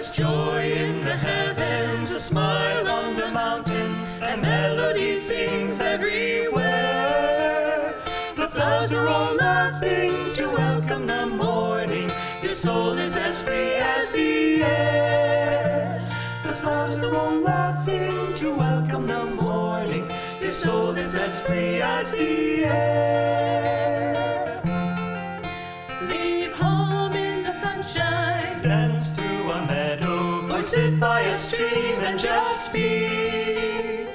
There's joy in the heavens, a smile on the mountains, and melody sings everywhere. The flowers are all laughing to welcome the morning. Your soul is as free as the air. The flowers are all laughing to welcome the morning. Your soul is as free as the air. Leave home in the sunshine, dance through a meadow, or sit by a stream and just be.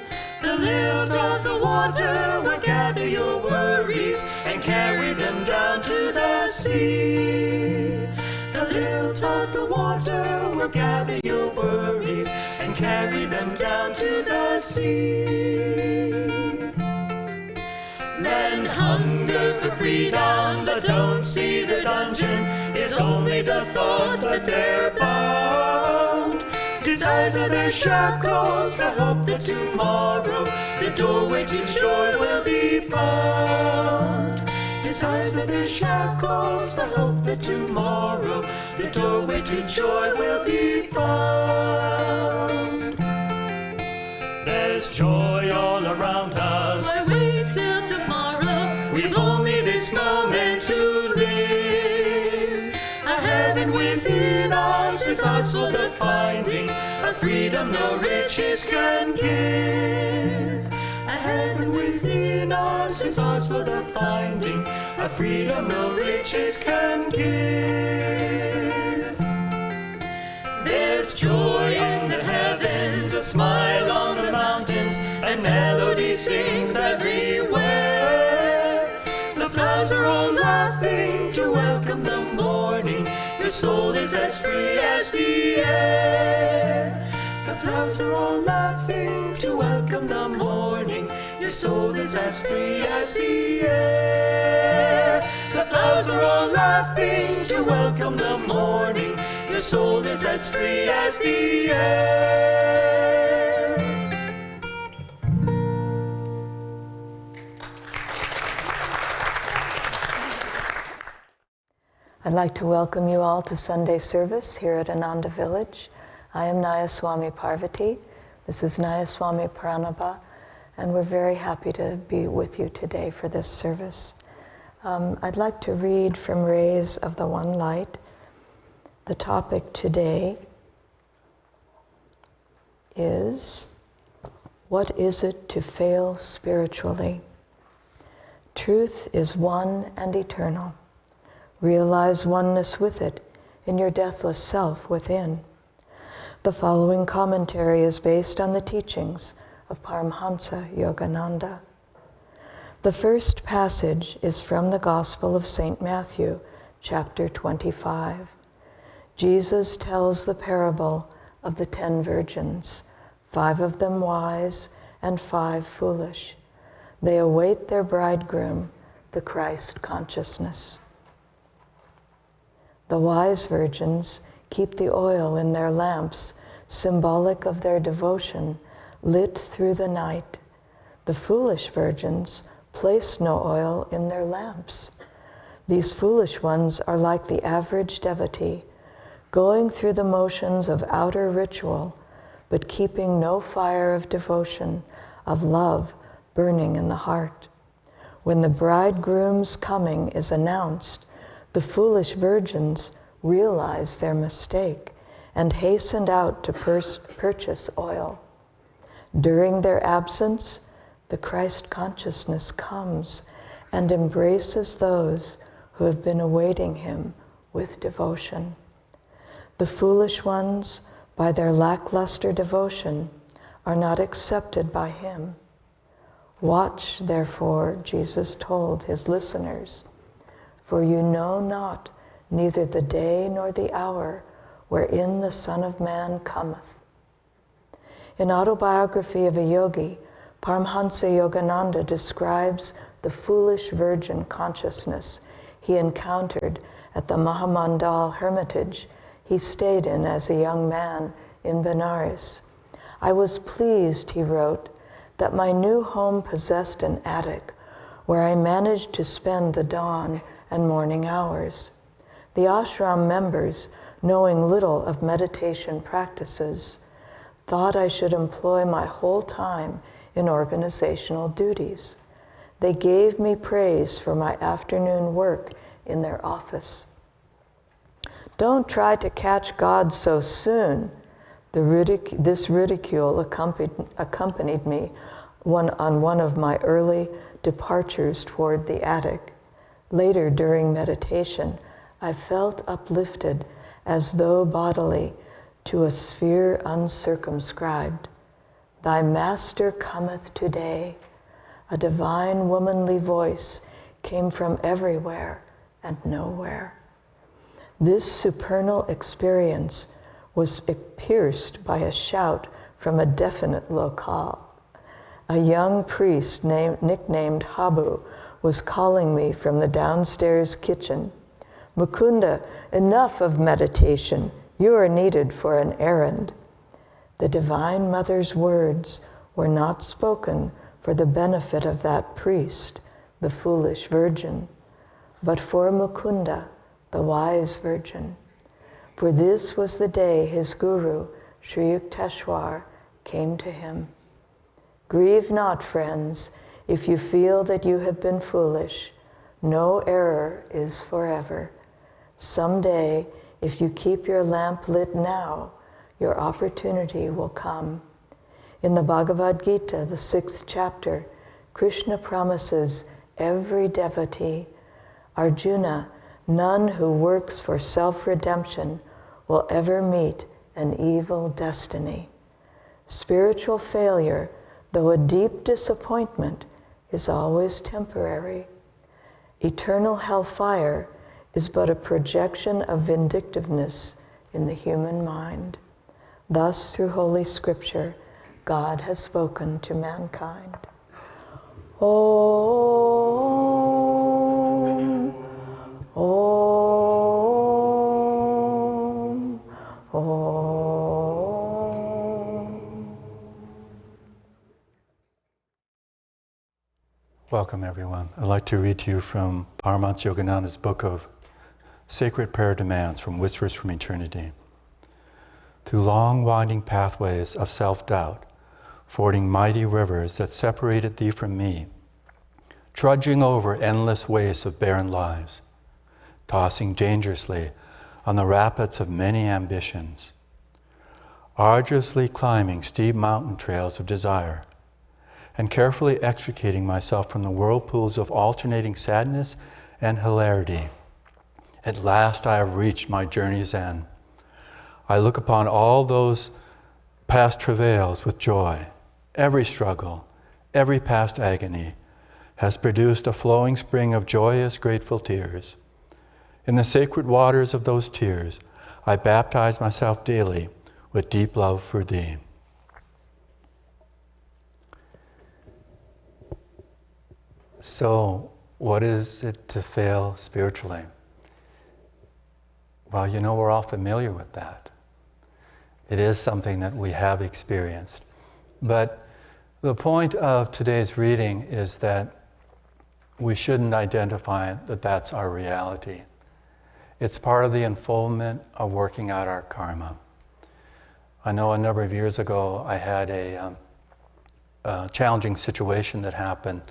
The lilt of the water will gather your worries and carry them down to the sea. The lilt of the water will gather your worries and carry them down to the sea. Men hunger for freedom but don't see the dungeon is only the thought that they're bound. Desires are their shackles, the hope that tomorrow the doorway to joy will be found. Desires are their shackles, the hope that tomorrow the doorway to joy will be found. There's joy all around us. Why wait till tomorrow? We've only this moment to live. A heaven within us is ours for the finding, a freedom no riches can give. A heaven within us is ours for the finding, a freedom no riches can give. There's joy in the heavens, a smile on the mountains, and melody sings everywhere. The flowers are all laughing to welcome the morning. Your soul is as free as the air. The flowers are all laughing to welcome the morning. Your soul is as free as the air. The flowers are all laughing to welcome the morning. Your soul is as free as the air. I'd like to welcome you all to Sunday service here at Ananda Village. I am Nayaswami Parvati. This is Nayaswami Pranaba, and we're very happy to be with you today for this service. I'd like to read from Rays of the One Light. The topic today is, what is it to fail spiritually? Truth is one and eternal. Realize oneness with it in your deathless self within. The following commentary is based on the teachings of Paramhansa Yogananda. The first passage is from the Gospel of St. Matthew, chapter 25. Jesus tells the parable of the 10 virgins, 5 of them wise and 5 foolish. They await their bridegroom, the Christ consciousness. The wise virgins keep the oil in their lamps, symbolic of their devotion, lit through the night. The foolish virgins place no oil in their lamps. These foolish ones are like the average devotee, going through the motions of outer ritual, but keeping no fire of devotion, of love burning in the heart. When the bridegroom's coming is announced, the foolish virgins realize their mistake and hastened out to purchase oil. During their absence, the Christ consciousness comes and embraces those who have been awaiting him with devotion. The foolish ones, by their lackluster devotion, are not accepted by him. Watch, therefore, Jesus told his listeners, for you know not neither the day nor the hour wherein the Son of Man cometh. In Autobiography of a Yogi, Paramhansa Yogananda describes the foolish virgin consciousness he encountered at the Mahamandal hermitage he stayed in as a young man in Benares. I was pleased, he wrote, that my new home possessed an attic where I managed to spend the dawn and morning hours. The ashram members knowing little of meditation practices, thought I should employ my whole time in organizational duties. They gave me praise for my afternoon work in their office. "Don't try to catch God so soon." This ridicule accompanied me on one of my early departures toward the attic. Later, during meditation, I felt uplifted as though bodily to a sphere uncircumscribed. "Thy Master cometh today." A divine womanly voice came from everywhere and nowhere. This supernal experience was pierced by a shout from a definite locale. A young priest nicknamed Habu was calling me from the downstairs kitchen. "Mukunda, enough of meditation. You are needed for an errand." The Divine Mother's words were not spoken for the benefit of that priest, the foolish virgin, but for Mukunda, the wise virgin. For this was the day his guru, Sri Yukteswar, came to him. "Grieve not, friends, if you feel that you have been foolish. No error is forever. Someday, if you keep your lamp lit now, your opportunity will come." In the Bhagavad Gita, the 6th chapter, Krishna promises every devotee, "Arjuna, none who works for self-redemption will ever meet an evil destiny." Spiritual failure, though a deep disappointment, is always temporary. Eternal hellfire is but a projection of vindictiveness in the human mind. Thus, through Holy Scripture, God has spoken to mankind. Om, Om, Om. Welcome, everyone. I'd like to read to you from Paramahansa Yogananda's book of Sacred Prayer Demands from Whispers from Eternity. Through long winding pathways of self-doubt, fording mighty rivers that separated thee from me, trudging over endless wastes of barren lives, tossing dangerously on the rapids of many ambitions, arduously climbing steep mountain trails of desire, and carefully extricating myself from the whirlpools of alternating sadness and hilarity. At last I have reached my journey's end. I look upon all those past travails with joy. Every struggle, every past agony has produced a flowing spring of joyous, grateful tears. In the sacred waters of those tears, I baptize myself daily with deep love for thee. So, what is it to fail spiritually? Well, we're all familiar with that. It is something that we have experienced. But the point of today's reading is that we shouldn't identify that that's our reality. It's part of the unfoldment of working out our karma. I know a number of years ago I had a challenging situation that happened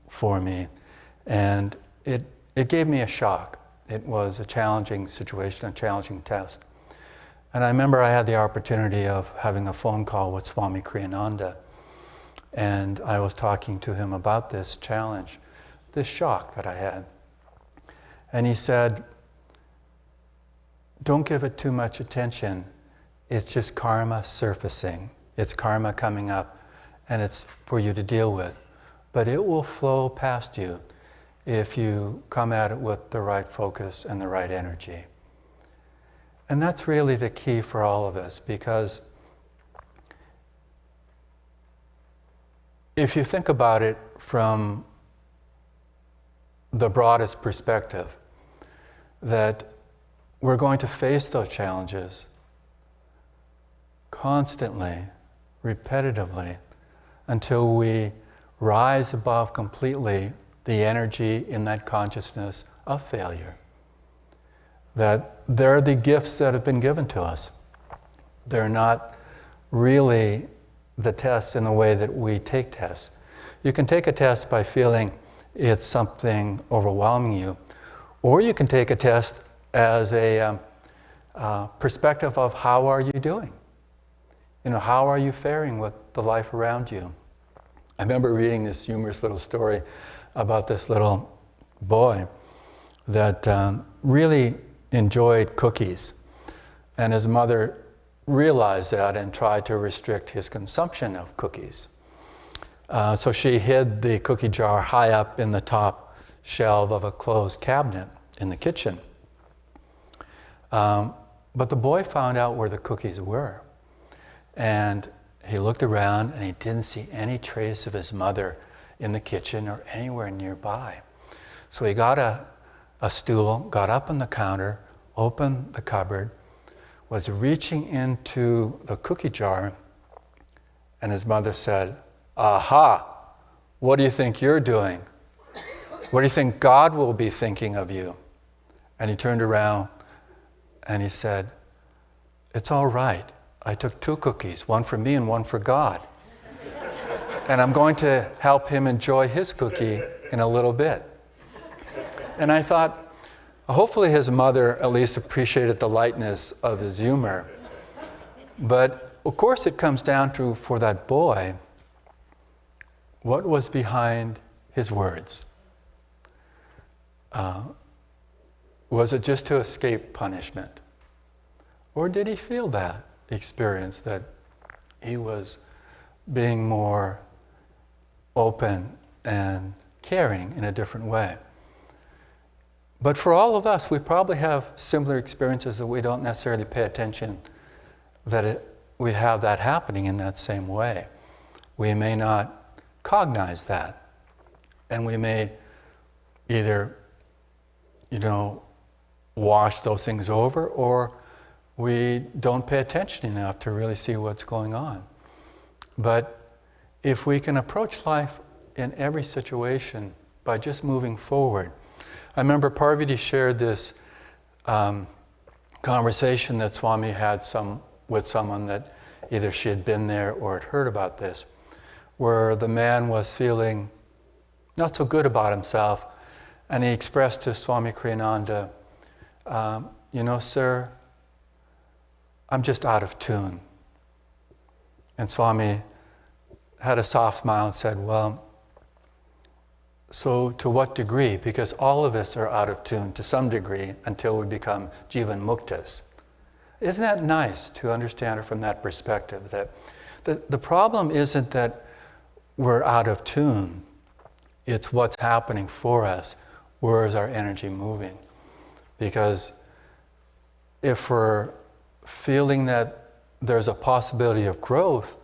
for me, and it gave me a shock. It was a challenging situation, a challenging test. And I remember I had the opportunity of having a phone call with Swami Kriyananda, and I was talking to him about this challenge, this shock that I had. And he said, "Don't give it too much attention. It's just karma surfacing. It's karma coming up, and it's for you to deal with. But it will flow past you if you come at it with the right focus and the right energy." And that's really the key for all of us, because if you think about it from the broadest perspective, that we're going to face those challenges constantly, repetitively, until we rise above completely the energy in that consciousness of failure. that they're the gifts that have been given to us. They're not really the tests in the way that we take tests. You can take a test by feeling it's something overwhelming you, or you can take a test as a perspective of how are you doing? How are you faring with the life around you? I remember reading this humorous little story about this little boy that really enjoyed cookies. And his mother realized that and tried to restrict his consumption of cookies. So she hid the cookie jar high up in the top shelf of a closed cabinet in the kitchen. But the boy found out where the cookies were. And he looked around and he didn't see any trace of his mother in the kitchen or anywhere nearby. So he got a stool, got up on the counter, opened the cupboard, was reaching into the cookie jar, and his mother said, "Aha, what do you think you're doing? What do you think God will be thinking of you?" And he turned around and he said, "It's all right. I took 2 cookies, one for me and one for God. And I'm going to help him enjoy his cookie in a little bit." And I thought, hopefully his mother at least appreciated the lightness of his humor. But of course it comes down to, for that boy, what was behind his words? Was it just to escape punishment? Or did he feel that experience, that he was being more open and caring in a different way? But for all of us, we probably have similar experiences that we don't necessarily pay attention that we have that happening in that same way. We may not cognize that. And we may either, wash those things over, or we don't pay attention enough to really see what's going on. But if we can approach life in every situation by just moving forward. I remember Parvati shared this conversation that Swami had with someone that either she had been there or had heard about this, where the man was feeling not so good about himself, and he expressed to Swami Kriyananda, "Sir, I'm just out of tune." And Swami had a soft smile and said, "Well, so to what degree? Because all of us are out of tune to some degree until we become Jivan Muktas." Isn't that nice to understand it from that perspective? That the problem isn't that we're out of tune. It's what's happening for us. Where is our energy moving? Because if we're feeling that there's a possibility of growth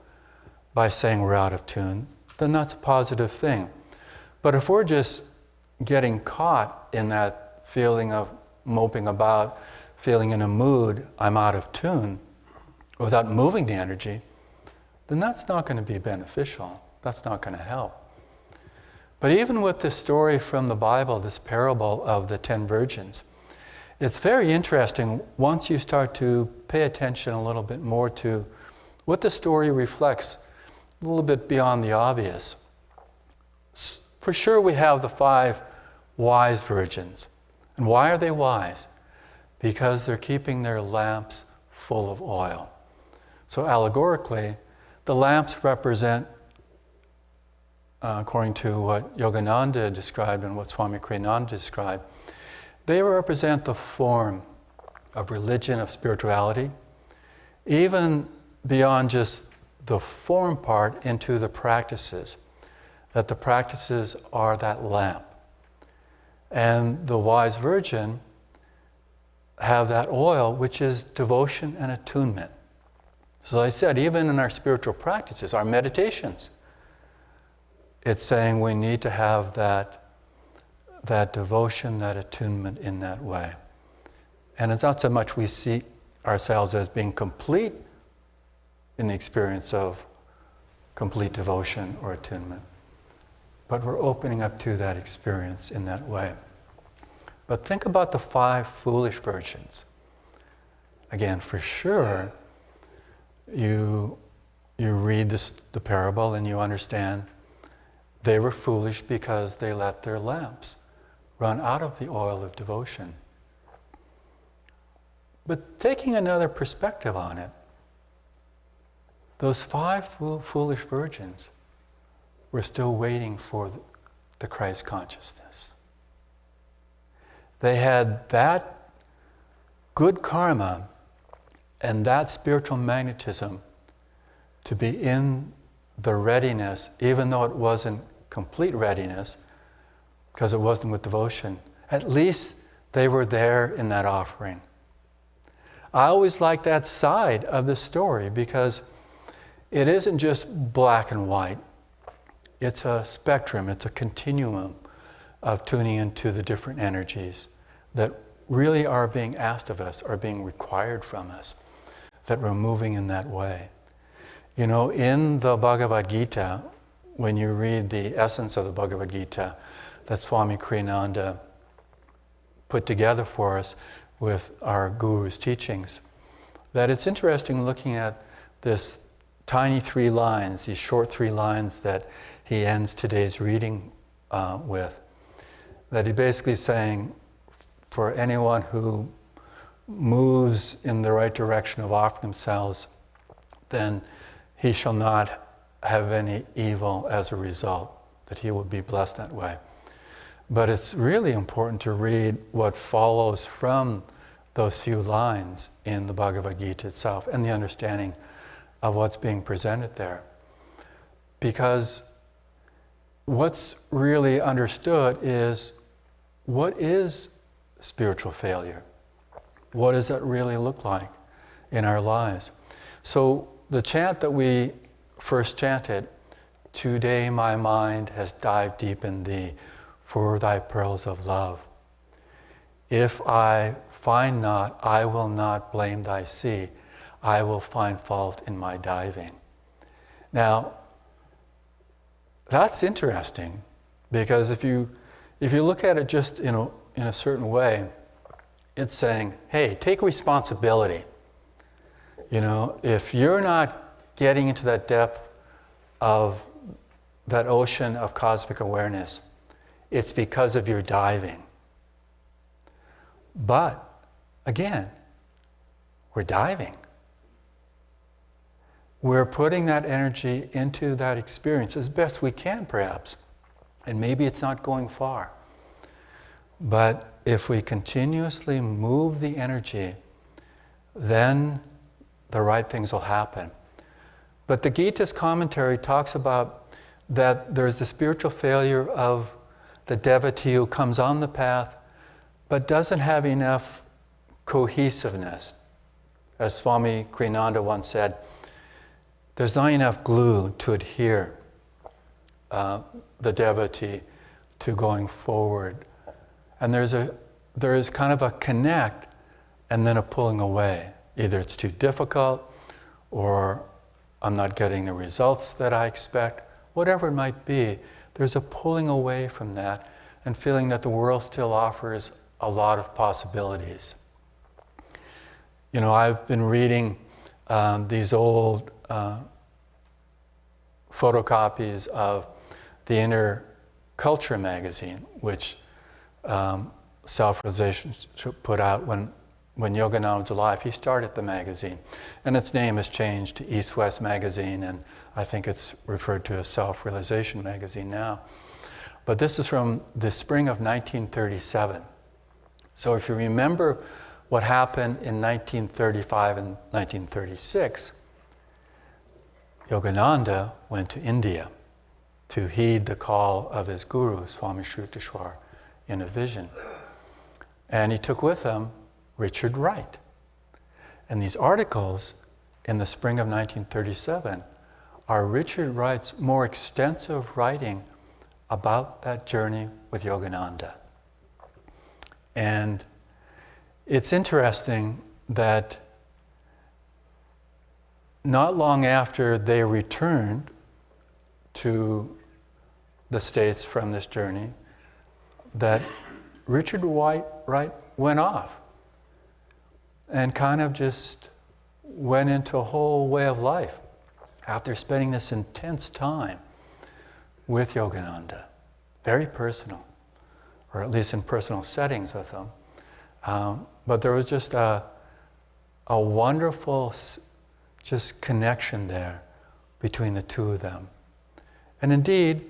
by saying we're out of tune, then that's a positive thing. But if we're just getting caught in that feeling of moping about, feeling in a mood, I'm out of tune, without moving the energy, then that's not going to be beneficial. That's not going to help. But even with this story from the Bible, this parable of the 10 virgins, it's very interesting once you start to pay attention a little bit more to what the story reflects, a little bit beyond the obvious. For sure we have the 5 wise virgins. And why are they wise? Because they're keeping their lamps full of oil. So allegorically, the lamps represent, according to what Yogananda described and what Swami Kriyananda described, they represent the form of religion, of spirituality, even beyond just the form part into the practices, that the practices are that lamp. And the wise virgin have that oil, which is devotion and attunement. So as I said, even in our spiritual practices, our meditations, it's saying we need to have that devotion, that attunement in that way. And it's not so much we see ourselves as being complete in the experience of complete devotion or attunement, but we're opening up to that experience in that way. But think about the 5 foolish virgins. Again, for sure, you read the parable and you understand they were foolish because they let their lamps run out of the oil of devotion. But taking another perspective on it, those 5 foolish virgins were still waiting for the Christ consciousness. They had that good karma and that spiritual magnetism to be in the readiness, even though it wasn't complete readiness, because it wasn't with devotion. At least they were there in that offering. I always like that side of the story because it isn't just black and white. It's a spectrum, it's a continuum of tuning into the different energies that really are being asked of us, are being required from us, that we're moving in that way. You know, in the Bhagavad Gita, when you read the essence of the Bhagavad Gita that Swami Kriyananda put together for us with our Guru's teachings, that it's interesting looking at this tiny 3 lines, these short 3 lines that he ends today's reading with, that he basically saying, for anyone who moves in the right direction of offering themselves, then he shall not have any evil as a result, that he will be blessed that way. But it's really important to read what follows from those few lines in the Bhagavad Gita itself and the understanding of what's being presented there. Because what's really understood is, what is spiritual failure? What does that really look like in our lives? So the chant that we first chanted, "Today my mind has dived deep in thee for thy pearls of love. If I find not, I will not blame thy sea. I will find fault in my diving." Now, that's interesting because if you look at it just in a certain way, it's saying, hey, take responsibility. You know, if you're not getting into that depth of that ocean of cosmic awareness, it's because of your diving. But, again, we're diving. We're putting that energy into that experience as best we can, perhaps. And maybe it's not going far. But if we continuously move the energy, then the right things will happen. But the Gita's commentary talks about that there's the spiritual failure of the devotee who comes on the path but doesn't have enough cohesiveness. As Swami Kriyananda once said, there's not enough glue to adhere the devotee to going forward. And there is kind of a connect and then a pulling away. Either it's too difficult or I'm not getting the results that I expect. Whatever it might be, there's a pulling away from that and feeling that the world still offers a lot of possibilities. You know, I've been reading these old photocopies of the Inner Culture magazine, which Self-Realization put out when Yogananda was alive. He started the magazine, and its name has changed to East-West Magazine, and I think it's referred to as Self-Realization Magazine now. But this is from the spring of 1937. So if you remember what happened in 1935 and 1936, Yogananda went to India to heed the call of his guru, Swami Shrutishwar, in a vision. And he took with him Richard Wright. And these articles in the spring of 1937 are Richard Wright's more extensive writing about that journey with Yogananda. And it's interesting that not long after they returned to the States from this journey, that Richard Wright Wright went off and kind of just went into a whole way of life after spending this intense time with Yogananda. Very personal, or at least in personal settings with him. But there was just a wonderful just connection there between the two of them. And indeed,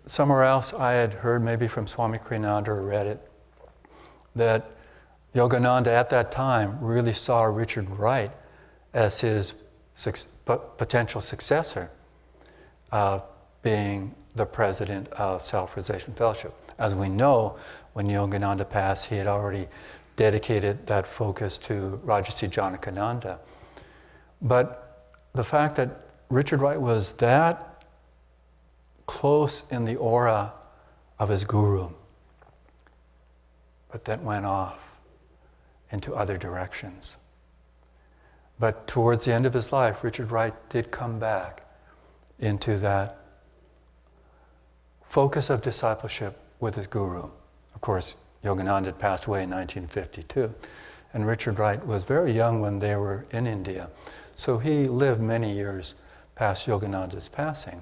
somewhere else I had heard, maybe from Swami Kriyananda or read it, that Yogananda at that time really saw Richard Wright as his potential successor, being the president of Self-Realization Fellowship. As we know, when Yogananda passed, he had already dedicated that focus to Rajarsi Janakananda. But the fact that Richard Wright was that close in the aura of his guru, but then went off into other directions. But towards the end of his life, Richard Wright did come back into that focus of discipleship with his guru. Of course, Yogananda had passed away in 1952, and Richard Wright was very young when they were in India. So he lived many years past Yogananda's passing.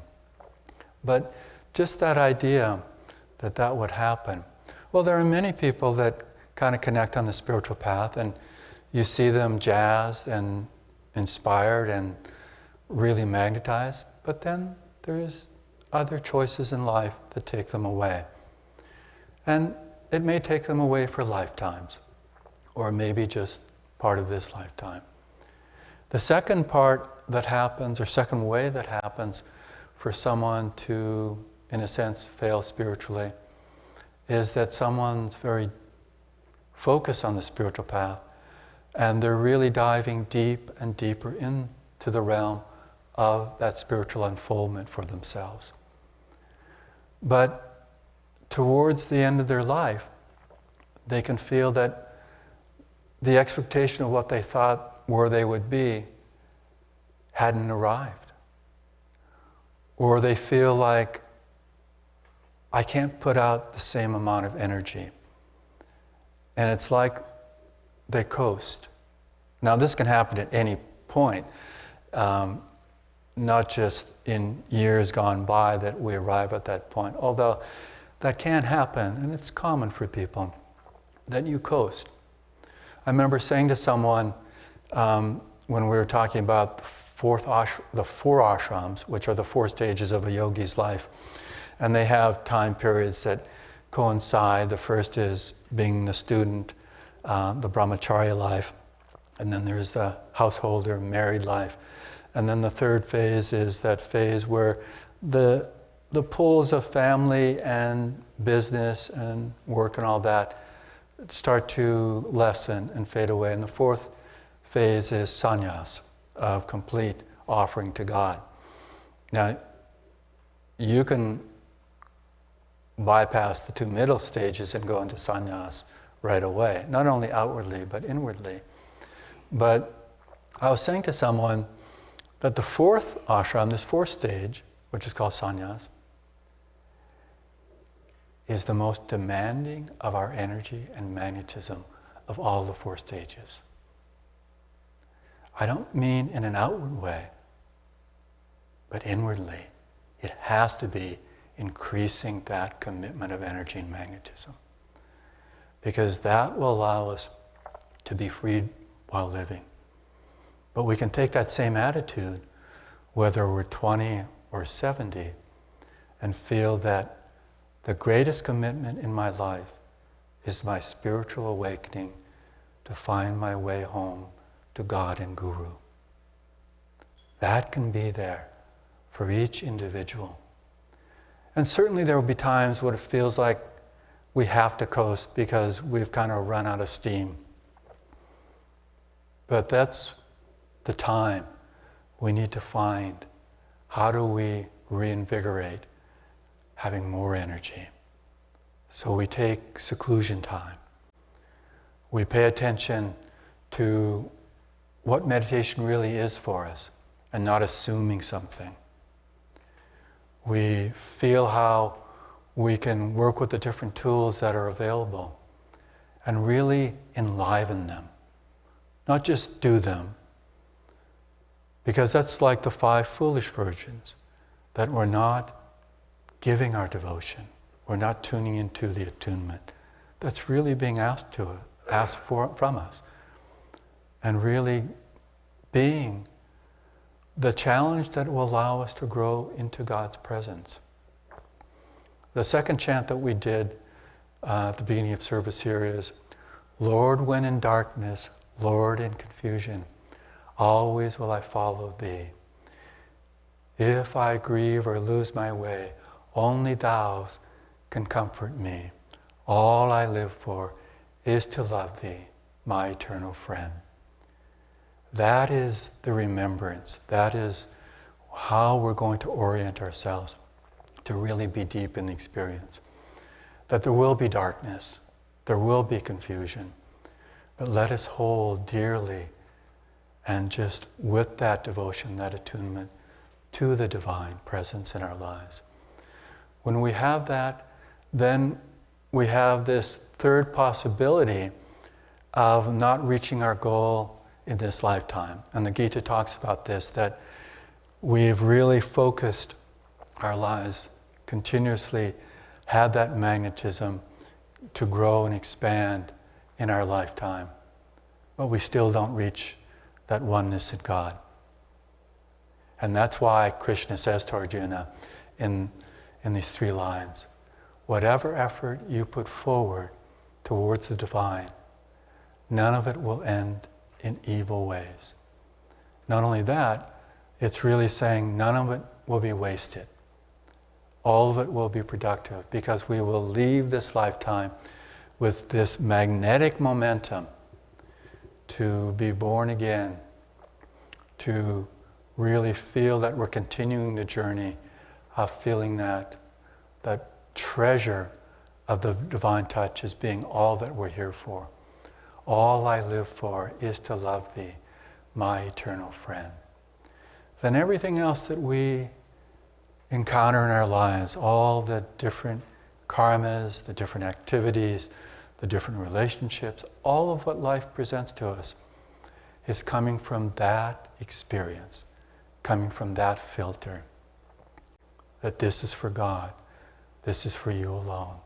But just that idea that that would happen. Well, there are many people that kind of connect on the spiritual path, and you see them jazzed and inspired and really magnetized, but then there's other choices in life that take them away. And it may take them away for lifetimes, or maybe just part of this lifetime. The second part that happens, or second way that happens for someone to, in a sense, fail spiritually, is that someone's very focused on the spiritual path, and they're really diving deep and deeper into the realm of that spiritual unfoldment for themselves. But towards the end of their life, they can feel that the expectation of what they thought where they would be hadn't arrived. Or they feel like, I can't put out the same amount of energy. And it's like they coast. Now, this can happen at any point, not just in years gone by that we arrive at that point, although that can happen, and it's common for people, that you coast. I remember saying to someone when we were talking about the four ashrams, which are the 4 stages of a yogi's life, and they have time periods that coincide. The first is being the student, the brahmacharya life, and then there's the householder, married life. And then the third phase is that phase where the pulls of family and business and work and all that start to lessen and fade away. And the fourth phase is sannyas, of complete offering to God. Now, you can bypass the 2 middle stages and go into sannyas right away, not only outwardly, but inwardly. But I was saying to someone that the 4th ashram, this 4th stage, which is called sannyas, is the most demanding of our energy and magnetism of all the 4 stages. I don't mean in an outward way, but inwardly. It has to be increasing that commitment of energy and magnetism, because that will allow us to be freed while living. But we can take that same attitude, whether we're 20 or 70, and feel that the greatest commitment in my life is my spiritual awakening to find my way home to God and Guru. That can be there for each individual. And certainly there will be times when it feels like we have to coast because we've kind of run out of steam. But that's the time we need to find, how do we reinvigorate having more energy? So we take seclusion time. We pay attention to what meditation really is for us and not assuming something. We feel how we can work with the different tools that are available and really enliven them. Not just do them, because that's like the 5 foolish virgins, that we're not giving our devotion. We're not tuning into the attunement that's really being asked from us. And really being the challenge that will allow us to grow into God's presence. The second chant that we did at the beginning of service here is, Lord, when in darkness, Lord, in confusion, always will I follow thee. If I grieve or lose my way, only thou can comfort me. All I live for is to love thee, my eternal friend. That is the remembrance. That is how we're going to orient ourselves to really be deep in the experience. That there will be darkness, there will be confusion, but let us hold dearly and just with that devotion, that attunement to the divine presence in our lives. When we have that, then we have this third possibility of not reaching our goal in this lifetime. And the Gita talks about this, that we've really focused our lives, continuously had that magnetism to grow and expand in our lifetime, but we still don't reach that oneness in God. And that's why Krishna says to Arjuna in these 3 lines, whatever effort you put forward towards the divine, none of it will end in evil ways. Not only that, it's really saying none of it will be wasted. All of it will be productive, because we will leave this lifetime with this magnetic momentum to be born again, to really feel that we're continuing the journey of feeling that treasure of the divine touch as being all that we're here for. All I live for is to love thee, my eternal friend. Then everything else that we encounter in our lives, all the different karmas, the different activities, the different relationships, all of what life presents to us is coming from that experience, coming from that filter, that this is for God, this is for you alone.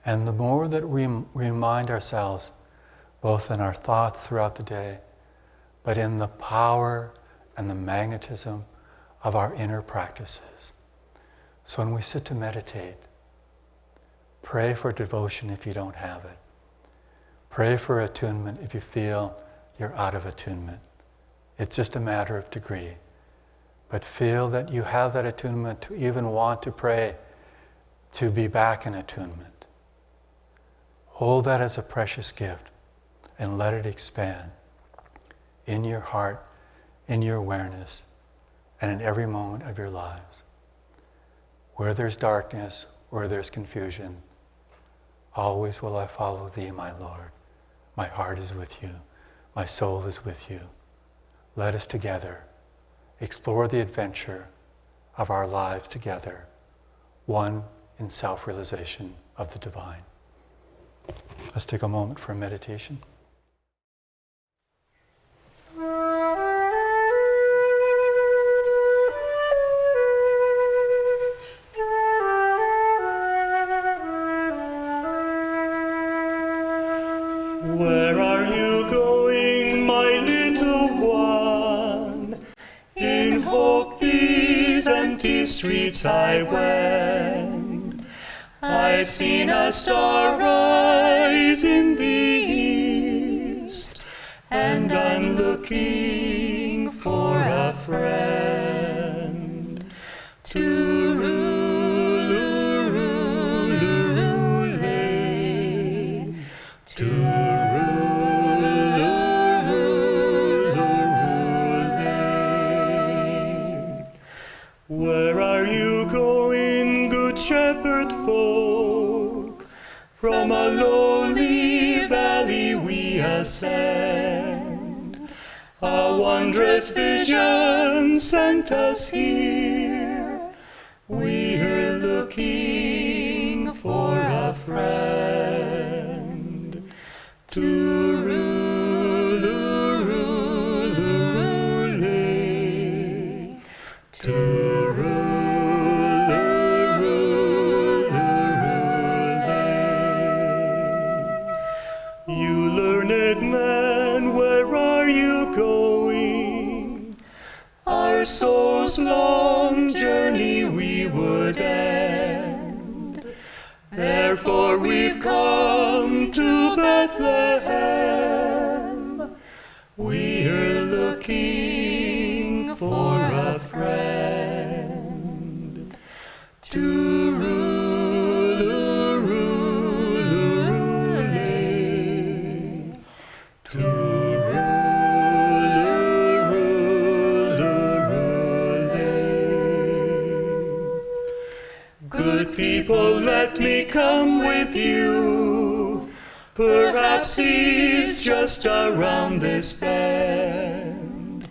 And the more that we remind ourselves, both in our thoughts throughout the day, but in the power and the magnetism of our inner practices. So when we sit to meditate, pray for devotion if you don't have it. Pray for attunement if you feel you're out of attunement. It's just a matter of degree. But feel that you have that attunement to even want to pray to be back in attunement. Hold that as a precious gift and let it expand in your heart, in your awareness, and in every moment of your lives. Where there's darkness, where there's confusion, always will I follow thee, my Lord. My heart is with you. My soul is with you. Let us together explore the adventure of our lives together, one in self-realization of the divine. Let's take a moment for meditation. Where are you going, my little one? In hope these empty streets I wend. I've seen a star rise in the east, and I'm looking for a friend to Where are you going, good shepherd folk? From a lonely valley we ascend. A wondrous vision sent us here. We're looking for a friend. Turururururule, tururururule. You learned man, where are you going? Our soul's long journey we would end. Therefore we've come to Bethlehem. We're looking for a friend. Tururururule, tururururule. Good people, let me come with you. Perhaps he's just around this bend.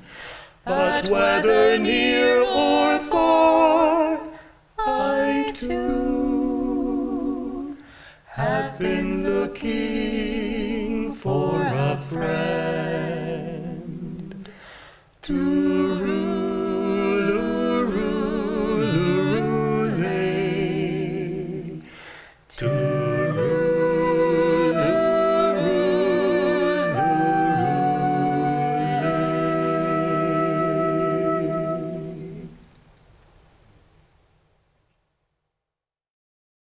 But whether near or far, I too have been looking